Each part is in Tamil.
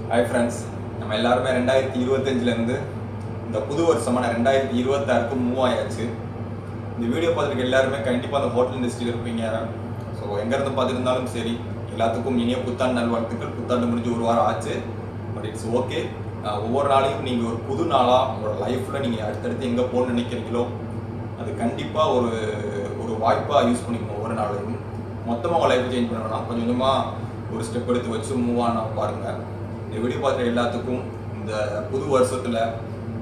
ஹாய் ஃப்ரெண்ட்ஸ், நம்ம எல்லாருமே 2025லேருந்து இந்த புது வருஷமான 2026க்கு மூவ் ஆயாச்சு. இந்த வீடியோ பார்த்துட்டு எல்லாருமே கண்டிப்பாக அந்த ஹோட்டல் இண்டஸ்ட்ரியில் இருப்பீங்க. ஸோ எங்கேருந்து பார்த்துருந்தாலும் சரி, எல்லாத்துக்கும் இனிய புத்தாண்டு நல்வாழ்த்துக்கள். புத்தாண்டு முடிஞ்சு ஒரு வாரம் ஆச்சு, பட் இட்ஸ் ஓகே. ஒவ்வொரு நாளையும் நீங்கள் ஒரு புது நாளாக உங்களோட லைஃப்பில் நீங்கள் அடுத்தடுத்து எங்கே போகணும்னு நினைக்கிறீங்களோ அது கண்டிப்பாக ஒரு ஒரு வாய்ப்பாக யூஸ் பண்ணிக்கணும். ஒவ்வொரு நாளையும் மொத்தமாக உங்கள் லைஃப்பை சேஞ்ச் பண்ண வேணாம், கொஞ்சம் கொஞ்சமாக ஒரு ஸ்டெப் எடுத்து வச்சு மூவ் ஆன பாருங்கள். இந்த வீடியோ பார்க்குற எல்லாத்துக்கும் இந்த புது வருஷத்தில்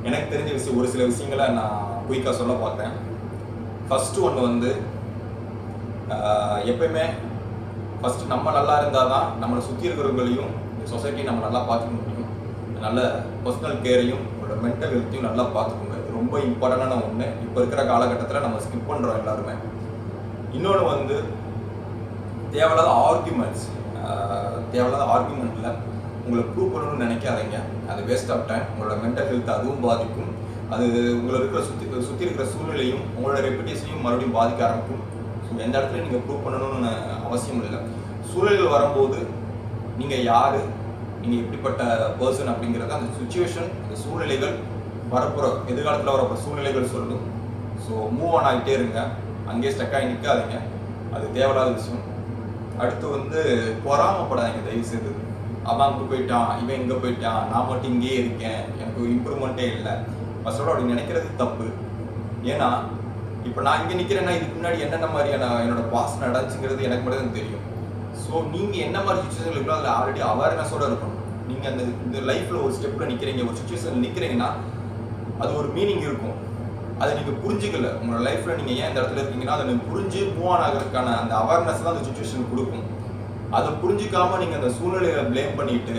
எனக்கு தெரிஞ்ச ஒரு சில விஷயங்களை நான் குயிக்காக சொல்ல பார்த்தேன். ஃபஸ்ட்டு ஒன்று வந்து எப்பயுமே ஃபஸ்ட்டு நம்ம நல்லா இருந்தால் தான் நம்மளை சுற்றி இருக்கிறவங்களையும் இந்த சொசைட்டியும் நம்ம நல்லா பார்த்துக்க முடியும். நல்ல பர்சனல் கேரையும் உங்களோட மென்டல் ஹெல்த்தையும் நல்லா பார்த்துக்கோங்க. இது ரொம்ப இம்பார்ட்டண்டான ஒன்று. இப்போ இருக்கிற காலகட்டத்தில் நம்ம ஸ்கிப் பண்ணுறோம் எல்லாருமே. இன்னொன்று வந்து தேவையில்லாத ஆர்குமெண்ட்டில் உங்களை ப்ரூவ் பண்ணணும்னு நினைக்காதீங்க. அது வேஸ்ட் ஆஃப் டைம். உங்களோட மென்டல் ஹெல்த் அதுவும் பாதிக்கும். அது உங்களை இருக்கிற சுற்றி இருக்கிற சூழ்நிலையும் உங்களோட ரெப்புடேஷனையும் மறுபடியும் பாதிக்க ஆரம்பிக்கும். ஸோ எந்த இடத்துல நீங்கள் ப்ரூவ் பண்ணணும்னு அவசியம் இல்லை. சூழ்நிலைகள் வரும்போது நீங்கள் யார், நீங்கள் எப்படிப்பட்ட பர்சன் அப்படிங்கிறத அந்த சுச்சுவேஷன், அந்த சூழ்நிலைகள் வரப்போகிற எதிர்காலத்தில் வரப்போகிற சூழ்நிலைகள் சொல்லும். ஸோ மூவ் ஆன் ஆகிட்டே இருங்க, அங்கேயே ஸ்டக்காகி நிற்காதீங்க. அது தேவையில்லாத விஷயம். அடுத்து வந்து பொறாமப்படாதீங்க தயவு செய்து. அவன் அங்கே போயிட்டான், இவன் இங்கே போயிட்டான், நான் மட்டும் இங்கேயே இருக்கேன், எனக்கு ஒரு இம்ப்ரூவ்மெண்ட்டே இல்லை. ஃபர்ஸ்டோட அப்படி நினைக்கிறது தப்பு. ஏன்னா இப்போ நான் இங்கே நிற்கிறேன்னா இதுக்கு முன்னாடி என்னென்ன மாதிரியான என்னோட பாஸ் நடந்துச்சுங்கிறது எனக்கு மட்டும் தான் தெரியும். ஸோ நீங்கள் என்ன மாதிரி சுச்சுவேஷன் இருக்கோ அதில் ஆல்ரெடி அவேர்னஸோடு இருக்கணும். நீங்கள் அந்த இந்த லைஃப்பில் ஒரு ஸ்டெப்பில் நிற்கிறீங்க, ஒரு சுச்சுவேஷன் நிற்கிறீங்கன்னா அது ஒரு மீனிங் இருக்கும். அதை நீங்கள் புரிஞ்சிக்கல. உங்களோட லைஃப்பில் நீங்கள் ஏன் இந்த இடத்துல இருக்கீங்கன்னா அதை நீங்கள் புரிஞ்சு மூவ் ஆன் ஆகிறதுக்கான அந்த அவேர்னஸ் தான் அந்த சுச்சுவேஷன் கொடுக்கும். அதை புரிஞ்சிக்காமல் நீங்கள் அந்த சூழ்நிலையை ப்ளேம் பண்ணிட்டு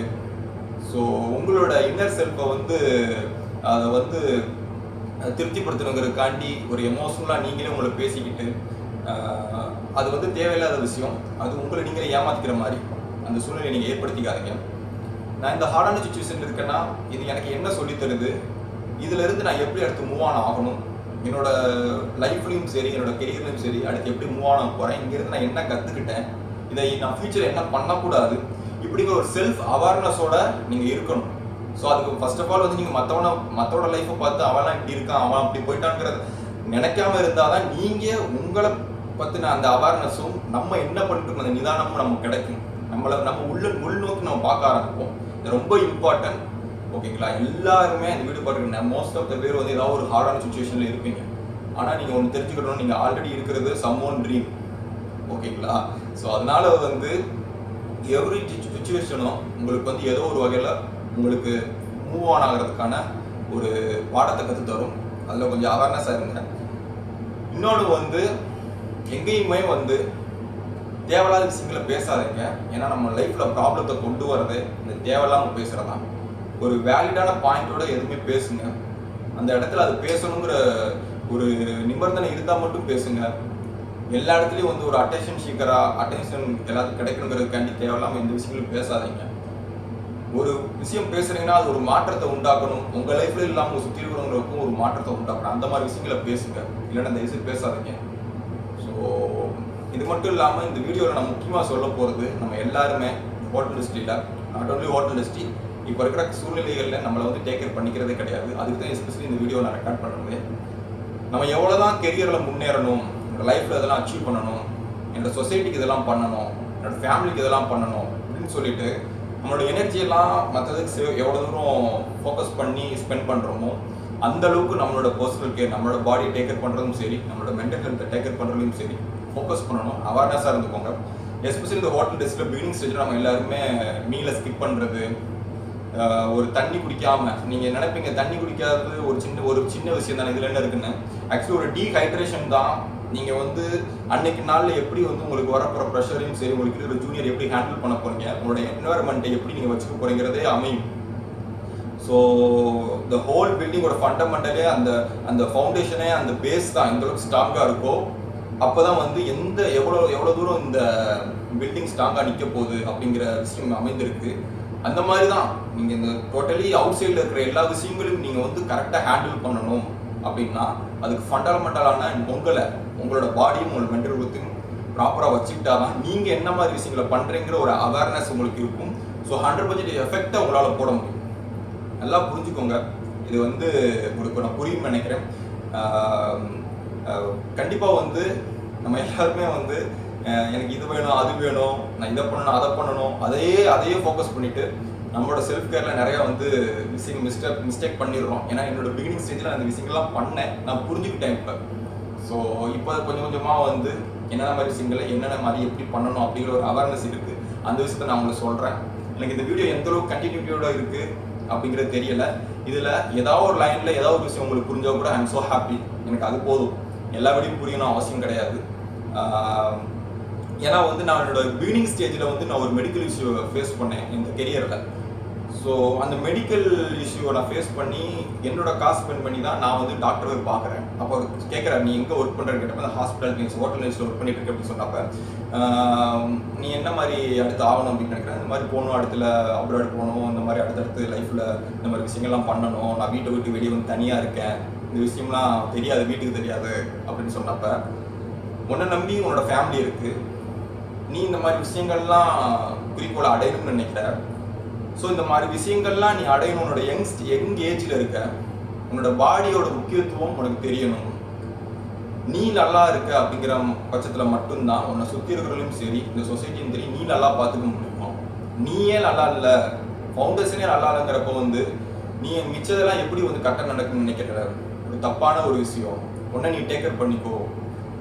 ஸோ உங்களோட இன்னர் செல்ஃபை வந்து அதை வந்து திருப்திப்படுத்தணுங்கிறதுக்காண்டி ஒரு எமோஷனலாக நீங்களே உங்களை பேசிக்கிட்டு அது வந்து தேவையில்லாத விஷயம். அது உங்களை நீங்களே ஏமாத்திக்கிற மாதிரி அந்த சூழ்நிலையை நீங்கள் ஏற்படுத்திக்காதீங்க. நான் இந்த ஹார்டான சுச்சுவேஷன் இருக்கேன்னா இது எனக்கு என்ன சொல்லித்தருது, இதிலிருந்து நான் எப்படி அடுத்து மூவ் ஆன் ஆகணும், என்னோட லைஃப்லையும் சரி என்னோட கெரியர்லையும் சரி அடுத்து எப்படி மூவ் ஆன் ஆக போகிறேன், இங்கேருந்து நான் என்ன கற்றுக்கிட்டேன், இதை நான் ஃபியூச்சர் என்ன பண்ணக்கூடாது, இப்படிங்கிற ஒரு செல்ஃப் அவேர்னஸோட நீங்கள் இருக்கணும். ஸோ அதுக்கு ஃபர்ஸ்ட் ஆஃப் ஆல் வந்து நீங்கள் மற்றோட லைஃப்பை பார்த்து அவன்லாம் இப்படி இருக்கான், அவன் அப்படி போயிட்டான்ங்கிறத நினைக்காம இருந்தால் தான் நீங்கள் உங்களை பற்றின அந்த அவேர்னஸும் நம்ம என்ன பண்ணிட்டு அந்த நிதானமும் நமக்கு கிடைக்கும். நம்ம உள்நோக்கி நம்ம பார்க்க ஆரம்பிப்போம். இது ரொம்ப இம்பார்ட்டன்ட். ஓகேங்களா? எல்லாருமே அந்த வீடு பார்க்குறீங்க, மோஸ்ட் ஆஃப் த பேர் வந்து ஏதாவது ஒரு ஹார்டான சுச்சுவேஷனில் இருப்பீங்க. ஆனால் நீங்கள் ஒன்று தெரிஞ்சுக்கணும், நீங்கள் ஆல்ரெடி இருக்கிறது சம் ஒன் ட்ரீம். ஓகேங்களா? ஸோ அதனால வந்து எவ்ரி சுச்சுவேஷனும் உங்களுக்கு வந்து ஏதோ ஒரு வகையில் உங்களுக்கு மூவ் ஆன் ஆகிறதுக்கான ஒரு பாடத்தை கற்றுத்தரும். அதில் கொஞ்சம் அவேர்னஸாக இருங்க. இன்னொன்று வந்து எங்கேயுமே வந்து தேவையில்லாத விஷயங்களை பேசாதீங்க. ஏன்னா நம்ம லைஃப்பில் ப்ராப்ளத்தை கொண்டு வரது இந்த தேவையில்லாமல் பேசுகிறதான். ஒரு வேலிடான பாயிண்டோட எதுவுமே பேசுங்க. அந்த இடத்துல அது பேசணுங்கிற ஒரு நிபந்தனை இருந்தால் மட்டும் பேசுங்க. எல்லா இடத்துலையும் வந்து ஒரு அட்டென்ஷன் எல்லாத்துக்கும் கிடைக்கணுங்கிறதுக்காண்டி தேவையில்லாமல் எந்த விஷயங்களும் பேசாதீங்க. ஒரு விஷயம் பேசுறீங்கன்னா அது ஒரு மாற்றத்தை உண்டாக்கணும். உங்கள் லைஃப்ல இல்லாமல் உங்கள் சுற்றி இருக்கிறவங்களுக்கும் ஒரு மாற்றத்தை உண்டாக்கணும். அந்த மாதிரி விஷயங்களை பேசுங்க, இல்லைன்னா அந்த விஷயம் பேசாதீங்க. ஸோ இது மட்டும் இல்லாமல் இந்த வீடியோவில் நான் முக்கியமாக சொல்ல போகிறது, நம்ம எல்லாருமே ஹோட்டல் இண்டஸ்ட்ரியில், நாட் ஓன்லி ஹோட்டல் இண்டஸ்ட்ரி, இப்போ இருக்கிற சூழ்நிலைகளில் நம்மளை வந்து டேக் கேர் பண்ணிக்கிறதே கிடையாது. அதுக்கு தான் எஸ்பெஷலி இந்த வீடியோ நான் ரெக்கார்ட் பண்ணுறது. நம்ம எவ்வளோ தான் கெரியரில் முன்னேறணும், என்னோட லைஃப்பில் இதெல்லாம் அச்சீவ் பண்ணணும், என்னோட சொசைட்டிக்கு இதெல்லாம் பண்ணணும், என்னோட ஃபேமிலிக்கு இதெல்லாம் பண்ணணும் அப்படின்னு சொல்லிட்டு நம்மளோட எனர்ஜியெல்லாம் மற்றதுக்கு எவ்வளோ தூரம் ஃபோக்கஸ் பண்ணி ஸ்பெண்ட் பண்ணுறோமோ அந்த அளவுக்கு நம்மளோட பர்சனல் கேர், நம்மளோட பாடியை டேக் கேர் பண்ணுறதும் சரி, நம்மளோட மென்டல் ஹெல்த்தை டேக் கேர் பண்ணுறதும் சரி ஃபோக்கஸ் பண்ணணும். அவேர்னஸாக இருந்துக்கோங்க. எஸ்பெஷலி இந்த ஹோட்டல் டெஸ்ட்டில் பிகினிங் ஸ்டேஜில் நம்ம எல்லாருமே மீலை ஸ்கிப் பண்ணுறது, ஒரு தண்ணி குடிக்காமல், நீங்கள் நினைப்பீங்க தண்ணி குடிக்காதது ஒரு சின்ன விஷயம் தானே, இதில் என்ன இருக்குன்னு. ஆக்சுவலி ஒரு டீஹைட்ரேஷன் தான். நீங்கள் வந்து அன்னைக்கு நாளில் எப்படி வந்து உங்களுக்கு வரப்போகிற ப்ரெஷரையும் சரி, உங்களுக்கு இருக்கிற ஜூனியர் எப்படி ஹேண்டில் பண்ண போகிறீங்க, உங்களுடைய என்வரன்மெண்ட்டை எப்படி நீங்கள் வச்சுக்க போகிறீங்கிறதே அமையும். ஸோ த ஹோல் பில்டிங்கோட ஃபண்டமெண்டலே அந்த ஃபவுண்டேஷனே, அந்த பேஸ் தான் எந்த அளவுக்கு ஸ்ட்ராங்காக இருக்கோ அப்போ தான் வந்து எவ்வளோ தூரம் இந்த பில்டிங் ஸ்ட்ராங்காக நிற்க போகுது அப்படிங்கிற விஷயம் அமைந்திருக்கு. அந்த மாதிரி தான் நீங்கள் இந்த டோட்டலி அவுட் சைடில் இருக்கிற எல்லா விஷயங்களையும் நீங்கள் வந்து கரெக்டாக ஹேண்டில் பண்ணணும் அப்படின்னா அதுக்கு ஃபண்டமெண்டலான உங்களோட பாடியும் உங்களோட மென்டல் ஹெல்த்தையும் ப்ராப்பராக வச்சுக்கிட்டா தான் நீங்கள் என்ன மாதிரி விஷயங்களை பண்ணுறீங்கிற ஒரு அவேர்னஸ் உங்களுக்கு இருக்கும். ஸோ 100% எஃபெக்டை உங்களால் போட முடியும். நல்லா புரிஞ்சுக்கோங்க. இது வந்து உங்களுக்கு நான் புரியும்னு நினைக்கிறேன். கண்டிப்பாக வந்து நம்ம எல்லாருமே வந்து எனக்கு இது வேணும் அது வேணும், நான் இதை பண்ணணும் அதை பண்ணணும், அதையே ஃபோக்கஸ் பண்ணிவிட்டு நம்மளோட செல்ஃப் கேரில் நிறையா வந்து மிஸ்டேக் பண்ணிடுறோம். ஏன்னா என்னோட பிகினிங் ஸ்டேஜில் அந்த விஷயங்கள்லாம் பண்ணேன், நான் புரிஞ்சுக்கிட்டேன். ஸோ இப்போ கொஞ்சம் கொஞ்சமாக வந்து என்னென்ன மாதிரி விஷயங்களை என்னென்ன மாதிரி எப்படி பண்ணணும் அப்படிங்கிற ஒரு அவேர்னஸ் இருக்குது. அந்த விஷயத்த நான் உங்களுக்கு சொல்கிறேன். எனக்கு இந்த வீடியோ எந்த அளவுக்கு கண்டினியூட்டியோட இருக்குது அப்படிங்கிறது தெரியல. இதில் ஏதாவது ஒரு லைனில் ஏதாவது ஒரு விஷயம் உங்களுக்கு புரிஞ்சால் கூட ஐ எம் ஸோ ஹாப்பி. எனக்கு அது போதும். எல்லா வீடியும் புரியணும் அவசியம் கிடையாது. ஏன்னா வந்து நான் என்னோட பிகினிங் ஸ்டேஜில் வந்து நான் ஒரு மெடிக்கல் இஷ்யூ ஃபேஸ் பண்ணேன் இந்த கெரியரில். ஸோ அந்த மெடிக்கல் இஷ்யூவை நான் ஃபேஸ் பண்ணி என்னோட காசு ஸ்பெண்ட் பண்ணி தான் நான் வந்து டாக்டர் போய் பார்க்குறேன். அப்போ கேட்குறேன், நீ எங்கே ஒர்க் பண்ணுறேன்னு கேட்டப்போ அந்த ஹாஸ்பிட்டல் ஹோட்டலில் ஒர்க் பண்ணிட்டு இருக்க அப்படின்னு சொன்னப்போ நீ என்ன மாதிரி அடுத்து ஆகணும் அப்படின்னு நினைக்கிறேன். இந்த மாதிரி போகணும், அடுத்துல அப்ராட் போகணும், இந்த மாதிரி அடுத்தடுத்து லைஃப்பில் இந்த மாதிரி விஷயங்கள்லாம் பண்ணணும், நான் வீட்டை விட்டு வெளியே வந்து தனியாக இருக்கேன், இந்த விஷயம்லாம் தெரியாது, வீட்டுக்கு தெரியாது அப்படின்னு சொன்னப்போ உன்னை நம்பி உன்னோட ஃபேமிலி இருக்குது, நீ இந்த மாதிரி விஷயங்கள்லாம் குறிக்கோளை அடையணும்னு நினைக்கிற. ஸோ இந்த மாதிரி விஷயங்கள்லாம் நீ அடையணும். உன்னோட யங் ஏஜில் இருக்க, உன்னோட பாடியோட முக்கியத்துவம் உனக்கு தெரியணும். நீ நல்லா இருக்க அப்படிங்கிற பட்சத்தில் மட்டும்தான் உன்னை சுற்றி இருக்கிறவங்களும் சரி, இந்த சொசைட்டியும் சரி, நீ நல்லா பார்த்துக்க முடியுமா. நீயே நல்லா இல்லை, ஃபவுண்டேஷனே நல்லா இல்லைங்கிறப்போ வந்து நீ மிச்சதெல்லாம் எப்படி வந்து கரெக்டாக நடக்குன்னு நினைக்கிற ஒரு தப்பான ஒரு விஷயம். உடனே நீ டேக்கர் பண்ணிக்கோ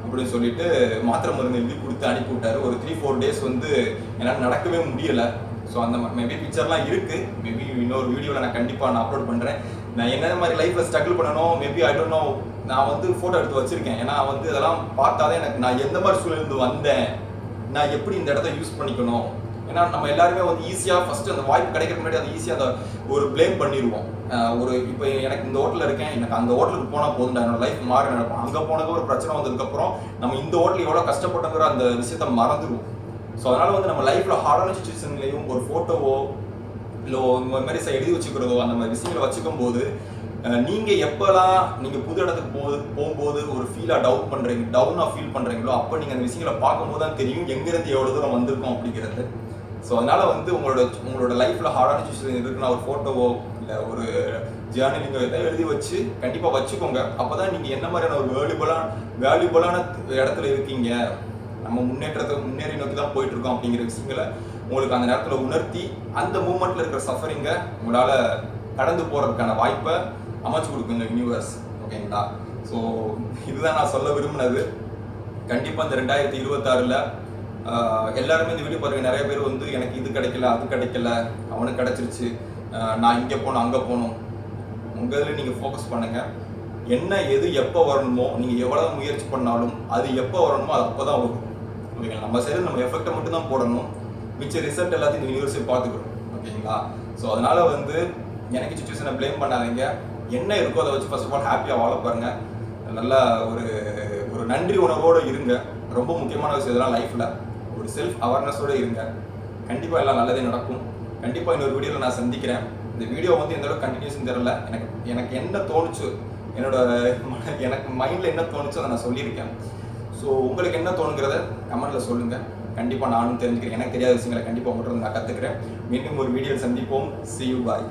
அப்படின்னு சொல்லிட்டு மாத்திரை மருந்து எழுதி கொடுத்து அனுப்பி விட்டாரு. ஒரு 3-4 டேஸ் வந்து என்னால் நடக்கவே முடியலை. ஸோ அந்த மேபி பிக்சர்லாம் இருக்குது. மேபி இன்னொரு வீடியோவில் நான் கண்டிப்பாக அப்லோட் பண்ணுறேன். நான் என்ன மாதிரி லைஃப்பில் ஸ்ட்ரகிள் பண்ணணும், மேபி ஐ டோன்ட் நோ. நான் வந்து ஃபோட்டோ எடுத்து வச்சுருக்கேன். ஏன்னா வந்து இதெல்லாம் பார்த்தாலே எனக்கு நான் எந்த மாதிரி சூழ்நிலை வந்தேன், நான் எப்படி இந்த இடத்த யூஸ் பண்ணிக்கணும். ஏன்னா நம்ம எல்லாருமே வந்து ஈஸியாக ஃபஸ்ட்டு அந்த வாய்ப்பு கிடைக்கிறதுக்கு முன்னாடி அதை ஈஸியாக அதை ஒரு ப்ளேம் பண்ணிடுவோம். ஒரு இப்போ எனக்கு இந்த ஹோட்டலில் இருக்கேன், எனக்கு அந்த ஹோட்டலுக்கு போனால் போதும், என்னோட லைஃப் மாறி நடக்கும். அங்கே போனது ஒரு பிரச்சனை வந்ததுக்கப்புறம் நம்ம இந்த ஹோட்டல் எவ்வளோ கஷ்டப்பட்டங்கிற அந்த விஷயத்த மறந்துடுவோம். ஸோ அதனால் வந்து நம்ம லைஃப்பில் ஹார்டான சுச்சுவேஷன்லையும் ஒரு ஃபோட்டோவோ இல்லை மெமரிஸை எழுதி வச்சுக்கிறதோ அந்த மாதிரி விஷயங்களை வச்சுக்கும் போது நீங்கள் எப்போல்லாம் நீங்கள் புது இடத்துக்கு போகும்போது ஒரு டவுனாக ஃபீல் பண்ணுறீங்களோ அப்போ நீங்கள் அந்த விஷயங்களை பார்க்கும்போது தான் தெரியும் எங்கேருந்து எவ்வளோ தூரம் வந்திருக்கோம் அப்படிங்கிறது. ஸோ அதனால் வந்து உங்களோட லைஃப்பில் ஹார்டான சுச்சுவேஷன் இருக்குன்னா ஒரு ஃபோட்டோவோ இல்லை ஒரு ஜேர்னலிங்கோ எதாவது எழுதி வச்சு கண்டிப்பாக வச்சுக்கோங்க. அப்போ தான் நீங்கள் என்ன மாதிரியான ஒரு வேல்யூபலான இடத்துல இருக்கீங்க, நம்ம முன்னேறி நோக்கி தான் போயிட்டு இருக்கோம் அப்படிங்கிற விஷயங்களை உங்களுக்கு அந்த நேரத்தில் உணர்த்தி அந்த மூமெண்ட்டில் இருக்கிற சஃபரிங்கை உங்களால் கடந்து போகிறதுக்கான வாய்ப்பை அமைச்சு கொடுக்குங்க யூனிவர்ஸ். ஓகேங்களா? ஸோ இதுதான் நான் சொல்ல விரும்பினது. கண்டிப்பாக இந்த 2026 எல்லாருமே இந்த வீடியோ பாருங்க. நிறைய பேர் வந்து எனக்கு இது கிடைக்கல அது கிடைக்கல, அவனுக்கு கிடைச்சிருச்சு, நான் இங்கே போகணும் அங்கே போகணும். உங்கள் இதில் நீங்கள் ஃபோக்கஸ் பண்ணுங்கள். என்ன எது எப்போ வரணுமோ, நீங்கள் எவ்வளோ முயற்சி பண்ணாலும் அது எப்போ வரணுமோ அது அப்போ தான் வரும். ஓகேங்களா? நம்ம சரி நம்ம எஃபெக்டை மட்டும் தான் போடணும், மிச்ச ரிசல்ட் எல்லாத்தையும் இந்த யூனிவர்ஸை பார்த்துக்கணும். ஓகேங்களா? ஸோ அதனால் வந்து எனக்கு சுச்சுவேஷனை ப்ளேம் பண்ணாதீங்க. என்ன இருக்கோ அதை வச்சு ஃபர்ஸ்ட் ஆஃப் ஆல் ஹாப்பியாக வாழ பாருங்க. நல்லா ஒரு நன்றி உணர்வோடு இருங்க. ரொம்ப முக்கியமான விஷயம் இதெல்லாம் லைஃப்பில் ஒரு செல்ஃப் அவேர்னஸோடு இருங்க. கண்டிப்பாக எல்லாம் நல்லதே நடக்கும். கண்டிப்பாக இன்னொரு வீடியோவில் நான் சந்திக்கிறேன். இந்த வீடியோ வந்து எந்த அளவுக்கு கண்டினியூஷன் தெரியல. எனக்கு என்ன தோணுச்சு, எனக்கு மைண்டில் என்ன தோணுச்சோ அதை நான் சொல்லியிருக்கேன். ஸோ உங்களுக்கு என்ன தோணுங்கிறத கமெண்ட்டில் சொல்லுங்கள். கண்டிப்பாக நானும் தெரிஞ்சுக்கிறேன். எனக்கு தெரியாத விஷயங்களை கண்டிப்பாக உங்கள்கிட்ட நான் கற்றுக்கிறேன். மீண்டும் ஒரு வீடியோவில் சந்திப்போம். See you, bye.